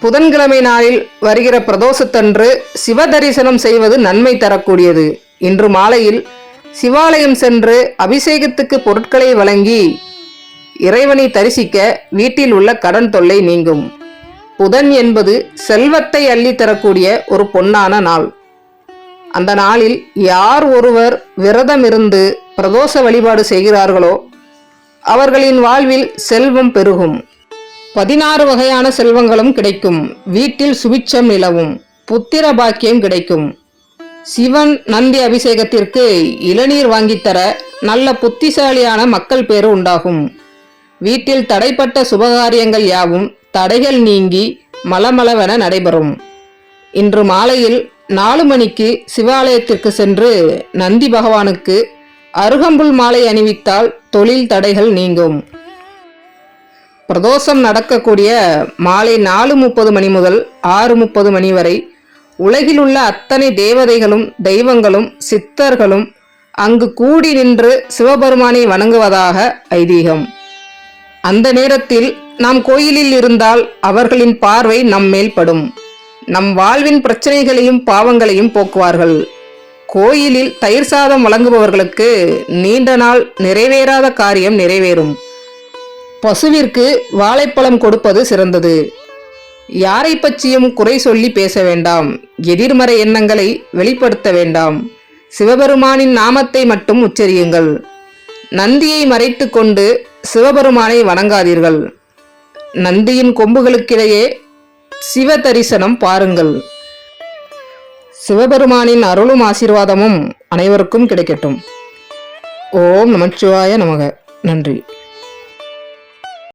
புதன்கிழமை நாளில் வருகிற பிரதோஷத்தன்று சிவ தரிசனம் செய்வது நன்மை தரக்கூடியது. இன்று மாலையில் சிவாலயம் சென்று அபிஷேகத்துக்கு பொருட்களை வழங்கி இறைவனை தரிசிக்க வீட்டில் உள்ள கடன் தொல்லை நீங்கும். புதன் என்பது செல்வத்தை அள்ளி தரக்கூடிய ஒரு பொன்னான நாள். அந்த நாளில் யார் ஒருவர் விரதம் இருந்து பிரதோஷ வழிபாடு செய்கிறார்களோ அவர்களின் வாழ்வில் செல்வம் பெருகும். 16 வகையான செல்வங்களும் கிடைக்கும். வீட்டில் சுபிட்சம் நிலவும். புத்திர பாக்கியம் கிடைக்கும். சிவன் நந்தி அபிஷேகத்திற்கு இளநீர் வாங்கித்தர நல்ல புத்திசாலியான மக்கள் பேறு உண்டாகும். வீட்டில் தடைப்பட்ட சுபகாரியங்கள் யாவும் தடைகள் நீங்கி மலமளவென நடைபெறும். இன்று மாலையில் 4 மணிக்கு சிவாலயத்திற்கு சென்று நந்தி பகவானுக்கு அருகம்புல் மாலை அணிவித்தால் தொழில் தடைகள் நீங்கும். பிரதோஷம் நடக்கக்கூடிய மாலை 4:30 மணி முதல் 6:30 மணி வரை உலகில் உள்ள அத்தனை தேவதைகளும் தெய்வங்களும் சித்தர்களும் அங்கு கூடி நின்று சிவபெருமானை வணங்குவதாக ஐதீகம். அந்த நேரத்தில் நாம் கோயிலில் இருந்தால் அவர்களின் பார்வை நம் மேல் படும். நம் வாழ்வின் பிரச்சனைகளையும் பாவங்களையும் போக்குவார்கள். கோயிலில் தயிர் சாதம் வழங்குபவர்களுக்கு நீண்ட நாள் நிறைவேறாத காரியம் நிறைவேறும். பசுவிற்கு வாழைப்பழம் கொடுப்பது சிறந்தது. யாரை பற்றியும் குறை சொல்லி பேச வேண்டாம். எதிர்மறை எண்ணங்களை வெளிப்படுத்த வேண்டாம். சிவபெருமானின் நாமத்தை மட்டும் உச்சரியுங்கள். நந்தியை மறைத்து கொண்டு சிவபெருமானை வணங்காதீர்கள். நந்தியின் கொம்புகளுக்கிடையே சிவ தரிசனம் பாருங்கள். சிவபெருமானின் அருளும் ஆசீர்வாதமும் அனைவருக்கும் கிடைக்கட்டும். ஓம் நமச்சிவாய நமக. நன்றி.